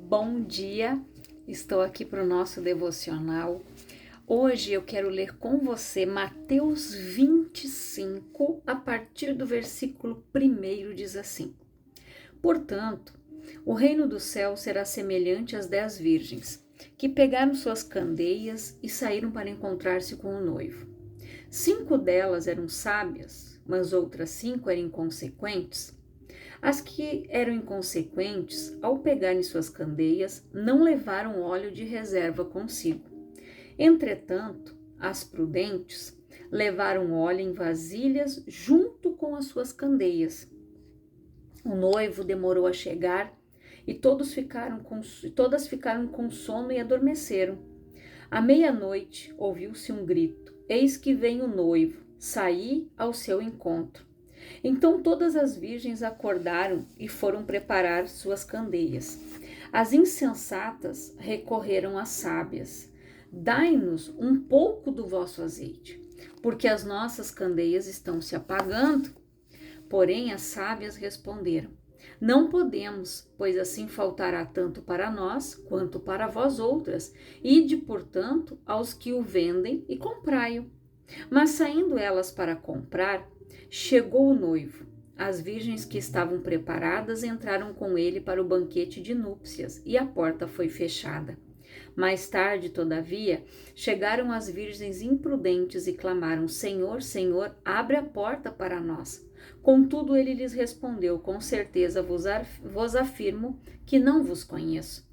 Bom dia, estou aqui para o nosso devocional. Hoje eu quero ler com você Mateus 25, a partir do versículo 1 diz assim: Portanto, o reino do céu será semelhante às 10 virgens, que pegaram suas candeias e saíram para encontrar-se com o noivo. 5 delas eram sábias, mas outras 5 eram inconsequentes. As que eram inconsequentes, ao pegarem suas candeias, não levaram óleo de reserva consigo. Entretanto, as prudentes levaram óleo em vasilhas junto com as suas candeias. O noivo demorou a chegar e todas ficaram com sono e adormeceram. À meia-noite, ouviu-se um grito: Eis que vem o noivo, saí ao seu encontro. Então todas as virgens acordaram e foram preparar suas candeias. As insensatas recorreram às sábias: Dai-nos um pouco do vosso azeite, porque as nossas candeias estão se apagando. Porém as sábias responderam: Não podemos, pois assim faltará tanto para nós quanto para vós outras. Ide, portanto, aos que o vendem e comprai-o. Mas saindo elas para comprar, chegou o noivo. As virgens que estavam preparadas entraram com ele para o banquete de núpcias e a porta foi fechada. Mais tarde, todavia, chegaram as virgens imprudentes e clamaram: Senhor, Senhor, abre a porta para nós. Contudo, ele lhes respondeu: Com certeza vos afirmo que não vos conheço.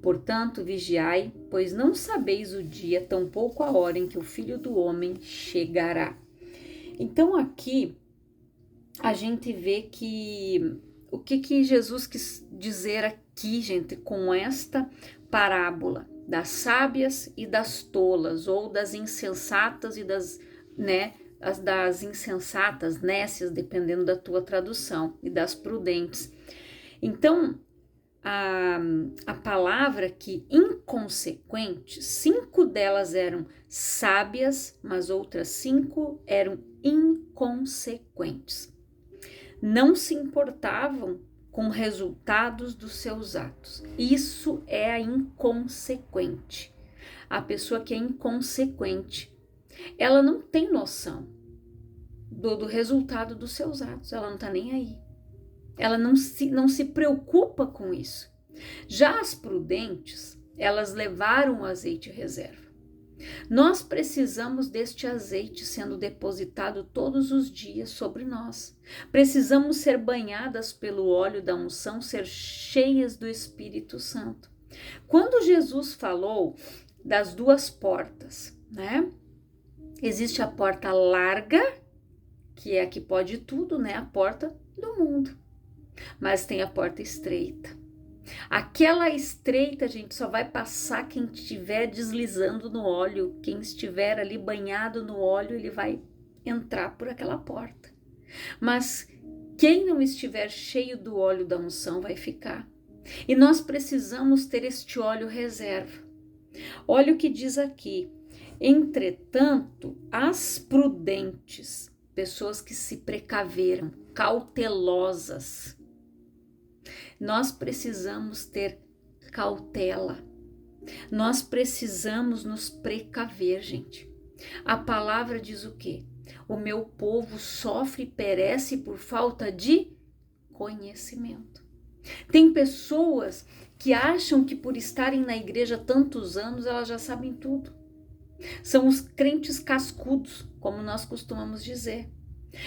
Portanto, vigiai, pois não sabeis o dia, tampouco a hora em que o Filho do Homem chegará. Então aqui a gente vê que o que Jesus quis dizer aqui, gente, com esta parábola das sábias e das tolas, ou das insensatas e das insensatas, nécias, dependendo da tua tradução, e das prudentes. Então, a palavra aqui, inconsequente, 5 delas eram sábias, mas outras 5 eram inconsequentes. Não se importavam com resultados dos seus atos. Isso é a inconsequente. A pessoa que é inconsequente, ela não tem noção do resultado dos seus atos, ela não está nem aí. Ela não se preocupa com isso. Já as prudentes, elas levaram o azeite reserva. Nós precisamos deste azeite sendo depositado todos os dias sobre nós. Precisamos ser banhadas pelo óleo da unção, ser cheias do Espírito Santo. Quando Jesus falou das 2 portas, né? Existe a porta larga, que é a que pode tudo, né? A porta do mundo. Mas tem a porta estreita. Aquela estreita, gente, só vai passar quem estiver deslizando no óleo. Quem estiver ali banhado no óleo, ele vai entrar por aquela porta. Mas quem não estiver cheio do óleo da unção vai ficar. E nós precisamos ter este óleo reserva. Olha o que diz aqui. Entretanto, as prudentes, pessoas que se precaveram, cautelosas, nós precisamos ter cautela. Nós precisamos nos precaver, gente. A palavra diz o quê? O meu povo sofre e perece por falta de conhecimento. Tem pessoas que acham que por estarem na igreja tantos anos, elas já sabem tudo. São os crentes cascudos, como nós costumamos dizer.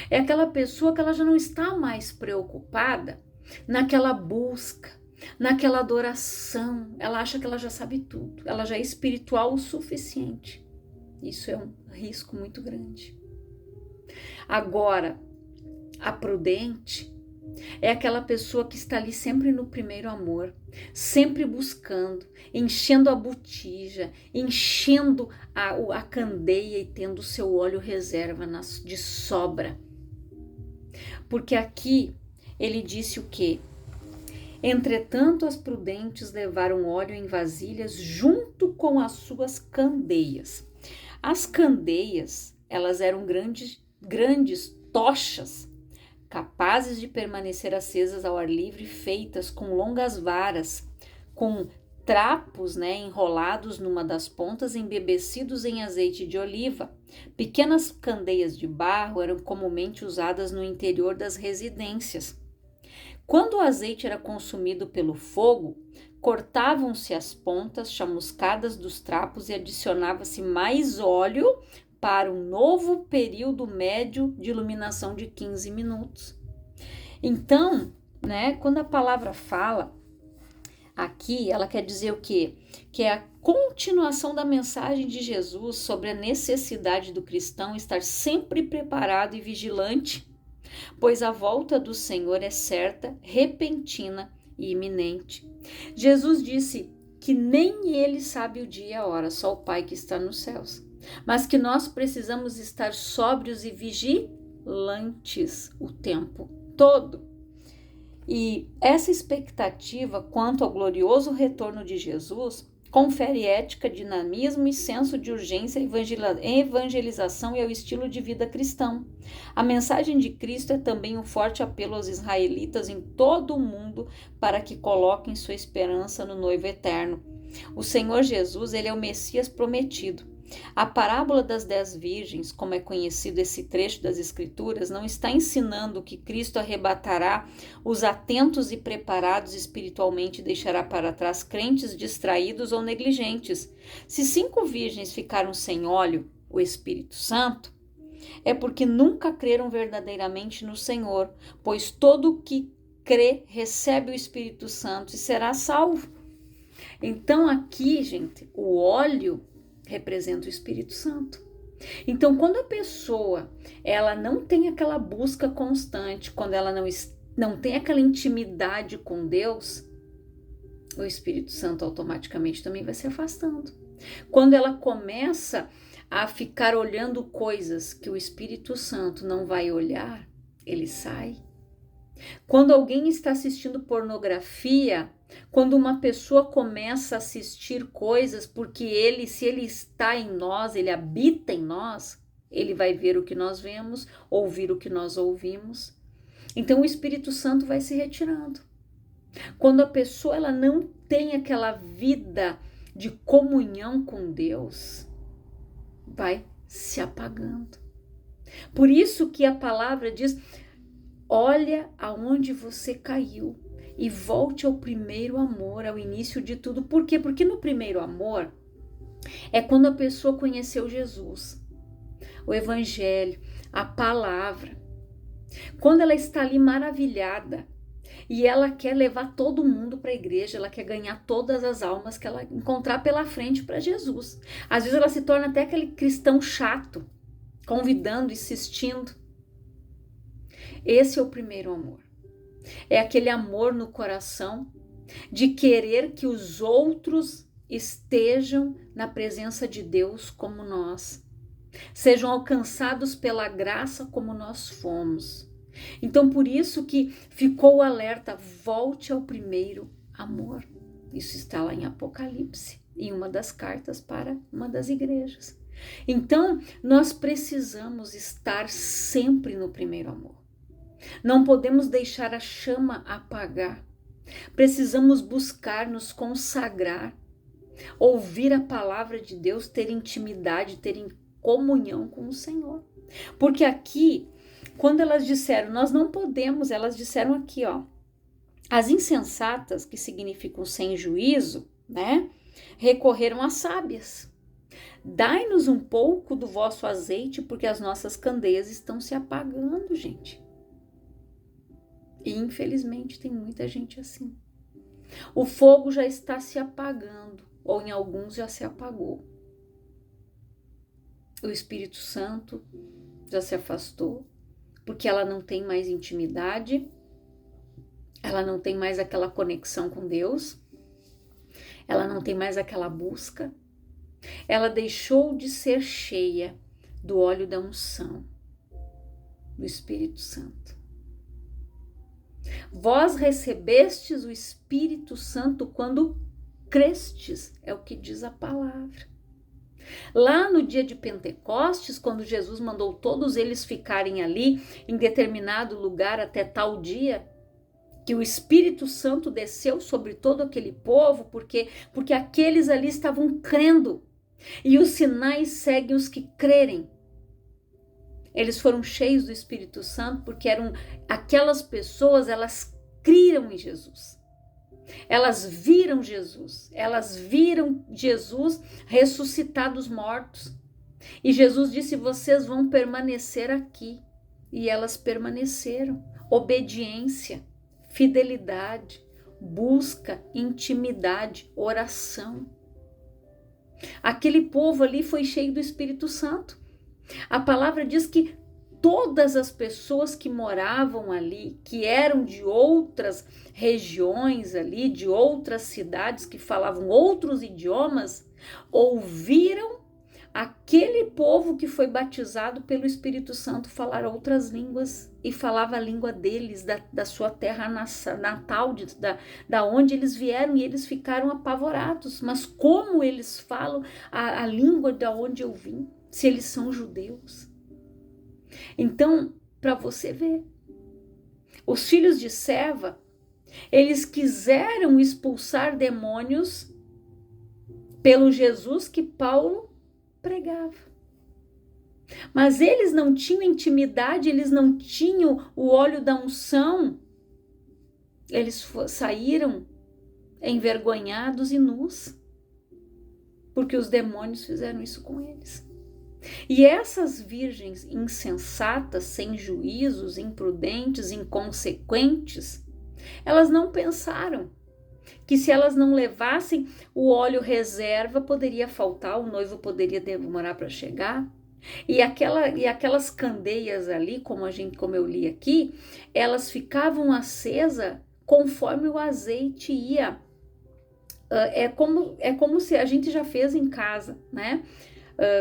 É aquela pessoa que ela já não está mais preocupada naquela busca, naquela adoração. Ela acha que ela já sabe tudo, ela já é espiritual o suficiente. Isso é um risco muito grande. Agora, a prudente é aquela pessoa que está ali sempre no primeiro amor, sempre buscando, enchendo a botija, enchendo a candeia e tendo o seu óleo reserva de sobra. Porque aqui ele disse o quê? Entretanto, as prudentes levaram óleo em vasilhas junto com as suas candeias. As candeias, elas eram grandes tochas, capazes de permanecer acesas ao ar livre, feitas com longas varas, com trapos, né, enrolados numa das pontas, embebecidos em azeite de oliva. Pequenas candeias de barro eram comumente usadas no interior das residências. Quando o azeite era consumido pelo fogo, cortavam-se as pontas chamuscadas dos trapos e adicionava-se mais óleo para um novo período médio de iluminação de 15 minutos. Então, né, quando a palavra fala aqui, ela quer dizer o quê? Que é a continuação da mensagem de Jesus sobre a necessidade do cristão estar sempre preparado e vigilante, pois a volta do Senhor é certa, repentina e iminente. Jesus disse que nem ele sabe o dia e a hora, só o Pai que está nos céus, mas que nós precisamos estar sóbrios e vigilantes o tempo todo. E essa expectativa quanto ao glorioso retorno de Jesus confere ética, dinamismo e senso de urgência à evangelização e ao estilo de vida cristão. A mensagem de Cristo é também um forte apelo aos israelitas em todo o mundo para que coloquem sua esperança no noivo eterno. O Senhor Jesus, ele é o Messias prometido. A parábola das 10 virgens, como é conhecido esse trecho das Escrituras, não está ensinando que Cristo arrebatará os atentos e preparados espiritualmente e deixará para trás crentes distraídos ou negligentes. Se 5 virgens ficaram sem óleo, o Espírito Santo, é porque nunca creram verdadeiramente no Senhor, pois todo que crê recebe o Espírito Santo e será salvo. Então aqui, gente, o óleo representa o Espírito Santo. Então, quando a pessoa ela não tem aquela busca constante, quando ela não tem aquela intimidade com Deus, o Espírito Santo automaticamente também vai se afastando. Quando ela começa a ficar olhando coisas que o Espírito Santo não vai olhar, ele sai. Quando alguém está assistindo pornografia, quando uma pessoa começa a assistir coisas, porque se ele está em nós, ele habita em nós, ele vai ver o que nós vemos, ouvir o que nós ouvimos. Então o Espírito Santo vai se retirando. Quando a pessoa ela não tem aquela vida de comunhão com Deus, vai se apagando. Por isso que a palavra diz: olha aonde você caiu e volte ao primeiro amor, ao início de tudo. Por quê? Porque no primeiro amor é quando a pessoa conheceu Jesus, o Evangelho, a palavra. Quando ela está ali maravilhada e ela quer levar todo mundo para a igreja, ela quer ganhar todas as almas que ela encontrar pela frente para Jesus. Às vezes ela se torna até aquele cristão chato, convidando, insistindo. Esse é o primeiro amor. É aquele amor no coração de querer que os outros estejam na presença de Deus como nós, sejam alcançados pela graça como nós fomos. Então, por isso que ficou o alerta: volte ao primeiro amor. Isso está lá em Apocalipse, em uma das cartas para uma das igrejas. Então, nós precisamos estar sempre no primeiro amor. Não podemos deixar a chama apagar. Precisamos buscar nos consagrar, ouvir a palavra de Deus, ter intimidade, ter comunhão com o Senhor. Porque aqui, quando elas disseram, nós não podemos, elas disseram aqui, ó, as insensatas, que significam sem juízo, né, recorreram às sábias. Dai-nos um pouco do vosso azeite, porque as nossas candeias estão se apagando, gente. E infelizmente tem muita gente assim. O fogo já está se apagando, ou em alguns já se apagou. O Espírito Santo já se afastou, porque ela não tem mais intimidade, ela não tem mais aquela conexão com Deus, ela não tem mais aquela busca, ela deixou de ser cheia do óleo da unção, do Espírito Santo. Vós recebestes o Espírito Santo quando crestes, é o que diz a palavra. Lá no dia de Pentecostes, quando Jesus mandou todos eles ficarem ali em determinado lugar até tal dia, que o Espírito Santo desceu sobre todo aquele povo, porque aqueles ali estavam crendo. E os sinais seguem os que crerem. Eles foram cheios do Espírito Santo porque eram aquelas pessoas, elas criam em Jesus. Elas viram Jesus ressuscitar dos mortos. E Jesus disse: vocês vão permanecer aqui. E elas permaneceram. Obediência, fidelidade, busca, intimidade, oração. Aquele povo ali foi cheio do Espírito Santo. A palavra diz que todas as pessoas que moravam ali, que eram de outras regiões ali, de outras cidades, que falavam outros idiomas, ouviram aquele povo que foi batizado pelo Espírito Santo falar outras línguas e falava a língua deles, da sua terra natal, da onde eles vieram, e eles ficaram apavorados. Mas como eles falam a língua da onde eu vim, se eles são judeus? Então, para você ver, os filhos de Seva, eles quiseram expulsar demônios pelo Jesus que Paulo pregava. Mas eles não tinham intimidade, eles não tinham o óleo da unção. Eles saíram envergonhados e nus, porque os demônios fizeram isso com eles. E essas virgens insensatas, sem juízos, imprudentes, inconsequentes, elas não pensaram que se elas não levassem o óleo reserva, poderia faltar, o noivo poderia demorar para chegar. E aquelas candeias ali, como eu li aqui, elas ficavam acesas conforme o azeite ia. É como se a gente já fez em casa, né?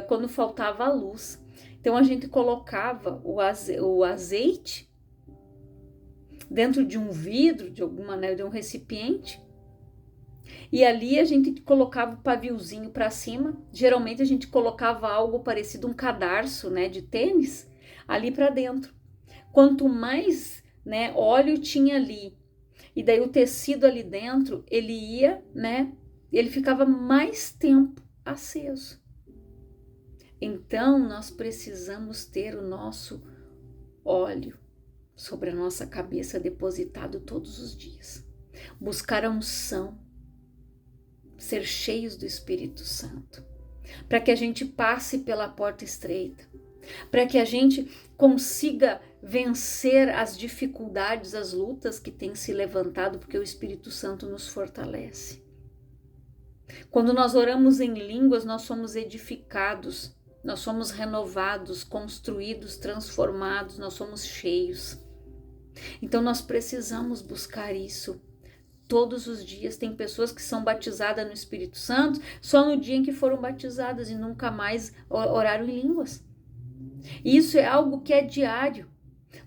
Quando faltava a luz. Então a gente colocava o azeite dentro de um vidro, de um recipiente, e ali a gente colocava o paviozinho para cima. Geralmente a gente colocava algo parecido um cadarço, né, de tênis, ali para dentro. Quanto mais, né, óleo tinha ali, e daí o tecido ali dentro, ele ia, né, ele ficava mais tempo aceso. Então nós precisamos ter o nosso óleo sobre a nossa cabeça depositado todos os dias. Buscar a unção, ser cheios do Espírito Santo, para que a gente passe pela porta estreita, para que a gente consiga vencer as dificuldades, as lutas que têm se levantado, porque o Espírito Santo nos fortalece. Quando nós oramos em línguas, nós somos edificados, nós somos renovados, construídos, transformados, nós somos cheios. Então nós precisamos buscar isso todos os dias. Tem pessoas que são batizadas no Espírito Santo só no dia em que foram batizadas e nunca mais oraram em línguas. Isso é algo que é diário.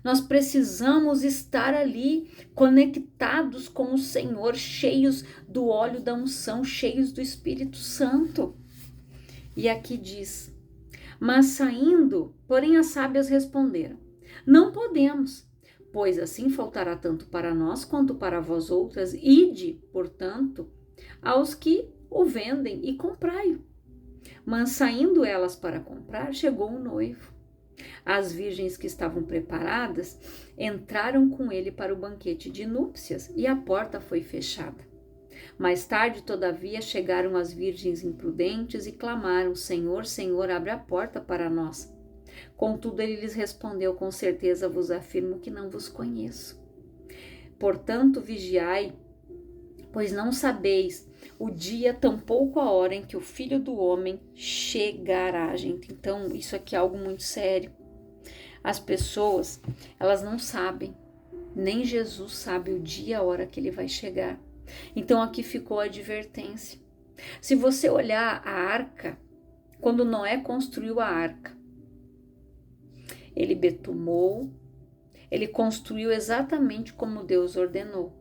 Nós precisamos estar ali conectados com o Senhor, cheios do óleo da unção, cheios do Espírito Santo. E aqui diz: mas saindo, porém as sábias responderam: não podemos, pois assim faltará tanto para nós quanto para vós outras. Ide, portanto, aos que o vendem e comprai-o. Mas saindo elas para comprar, chegou o noivo. As virgens que estavam preparadas entraram com ele para o banquete de núpcias e a porta foi fechada. Mais tarde, todavia, chegaram as virgens imprudentes e clamaram: Senhor, Senhor, abre a porta para nós. Contudo, ele lhes respondeu: com certeza vos afirmo que não vos conheço. Portanto, vigiai, pois não sabeis o dia, tampouco a hora em que o Filho do Homem chegará, gente. Então, isso aqui é algo muito sério. As pessoas, elas não sabem, nem Jesus sabe o dia, a hora que ele vai chegar. Então, aqui ficou a advertência. Se você olhar a arca, quando Noé construiu a arca, ele betumou, ele construiu exatamente como Deus ordenou.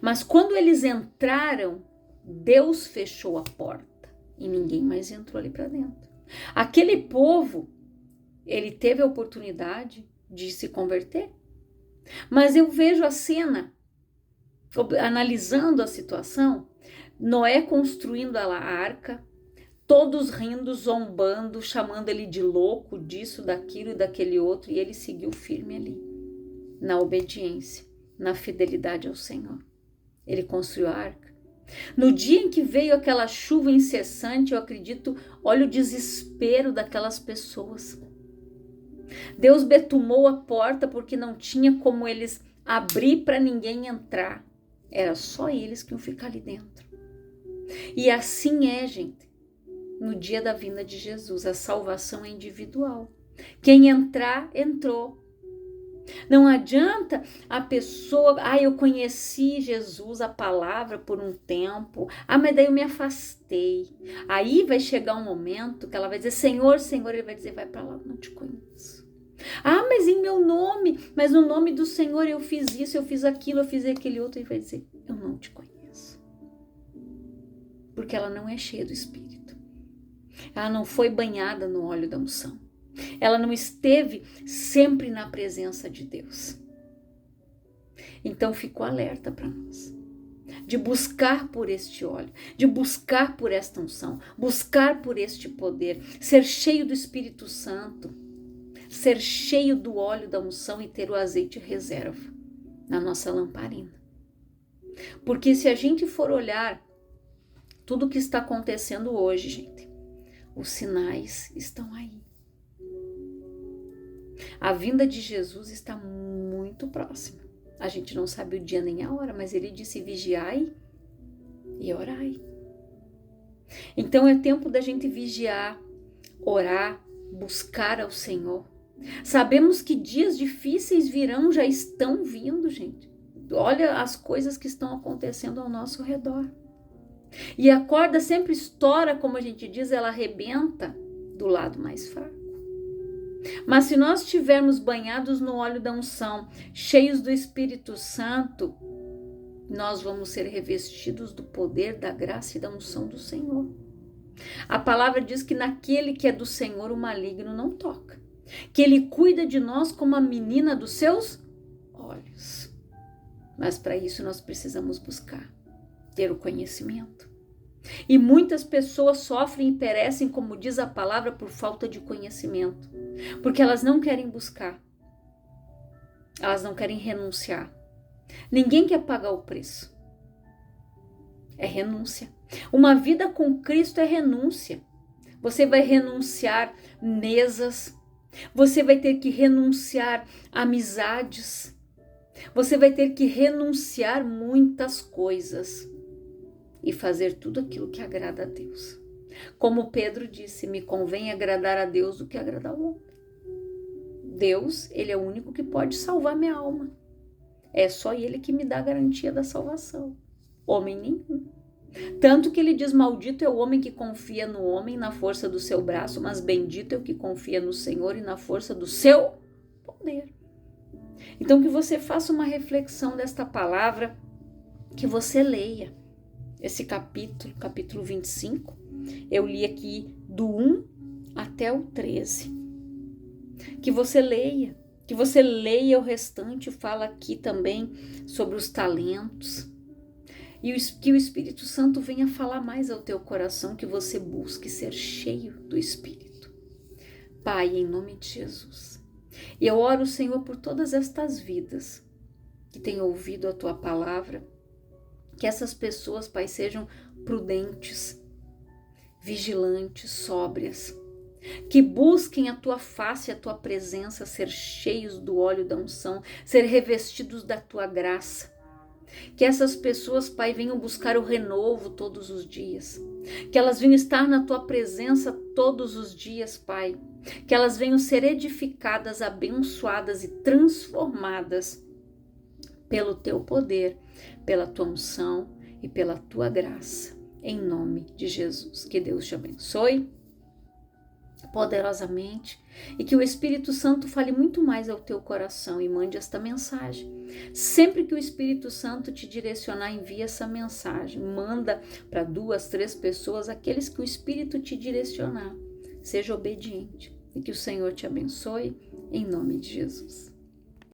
Mas quando eles entraram, Deus fechou a porta e ninguém mais entrou ali para dentro. Aquele povo, ele teve a oportunidade de se converter. Mas eu vejo a cena analisando a situação, Noé construindo a arca, todos rindo, zombando, chamando ele de louco, disso, daquilo e daquele outro, e ele seguiu firme ali, na obediência, na fidelidade ao Senhor. Ele construiu a arca. No dia em que veio aquela chuva incessante, eu acredito, olha o desespero daquelas pessoas. Deus betumou a porta porque não tinha como eles abrir para ninguém entrar. Era só eles que iam ficar ali dentro. E assim é, gente. No dia da vinda de Jesus, a salvação é individual. Quem entrar, entrou. Não adianta a pessoa, eu conheci Jesus, a palavra por um tempo, mas daí eu me afastei. Aí vai chegar um momento que ela vai dizer, Senhor, Senhor, ele vai dizer, vai para lá, eu não te conheço. Mas em meu nome, mas no nome do Senhor eu fiz isso, eu fiz aquilo, eu fiz aquele outro, ele vai dizer, eu não te conheço. Porque ela não é cheia do Espírito. Ela não foi banhada no óleo da unção. Ela não esteve sempre na presença de Deus. Então ficou alerta para nós. De buscar por este óleo, de buscar por esta unção, buscar por este poder, ser cheio do Espírito Santo, ser cheio do óleo da unção e ter o azeite reserva na nossa lamparina. Porque se a gente for olhar tudo o que está acontecendo hoje, gente, os sinais estão aí. A vinda de Jesus está muito próxima. A gente não sabe o dia nem a hora, mas ele disse vigiai e orai. Então é tempo da gente vigiar, orar, buscar ao Senhor. Sabemos que dias difíceis virão, já estão vindo, gente. Olha as coisas que estão acontecendo ao nosso redor. E a corda sempre estoura, como a gente diz, ela arrebenta do lado mais fraco. Mas se nós estivermos banhados no óleo da unção, cheios do Espírito Santo, nós vamos ser revestidos do poder, da graça e da unção do Senhor. A palavra diz que naquele que é do Senhor o maligno não toca, que ele cuida de nós como a menina dos seus olhos. Mas para isso nós precisamos buscar, ter o conhecimento. E muitas pessoas sofrem e perecem, como diz a palavra, por falta de conhecimento. Porque elas não querem buscar. Elas não querem renunciar. Ninguém quer pagar o preço. É renúncia. Uma vida com Cristo é renúncia. Você vai renunciar mesas. Você vai ter que renunciar amizades. Você vai ter que renunciar muitas coisas. E fazer tudo aquilo que agrada a Deus. Como Pedro disse, me convém agradar a Deus do que agradar ao homem. Deus, ele é o único que pode salvar minha alma. É só ele que me dá a garantia da salvação. Homem nenhum. Tanto que ele diz, maldito é o homem que confia no homem na força do seu braço, mas bendito é o que confia no Senhor e na força do seu poder. Então que você faça uma reflexão desta palavra, que você leia esse capítulo 25, eu li aqui do 1 até o 13. Que você leia o restante, fala aqui também sobre os talentos. E que o Espírito Santo venha falar mais ao teu coração, que você busque ser cheio do Espírito. Pai, em nome de Jesus. E eu oro, Senhor, por todas estas vidas que têm ouvido a tua palavra, que essas pessoas, Pai, sejam prudentes, vigilantes, sóbrias, que busquem a tua face, a tua presença, ser cheios do óleo da unção, ser revestidos da tua graça. Que essas pessoas, Pai, venham buscar o renovo todos os dias, que elas venham estar na tua presença todos os dias, Pai, que elas venham ser edificadas, abençoadas e transformadas pelo teu poder, pela tua unção e pela tua graça, em nome de Jesus. Que Deus te abençoe poderosamente e que o Espírito Santo fale muito mais ao teu coração e mande esta mensagem. Sempre que o Espírito Santo te direcionar, envia essa mensagem, manda para 2, 3 pessoas, aqueles que o Espírito te direcionar. Seja obediente e que o Senhor te abençoe, em nome de Jesus.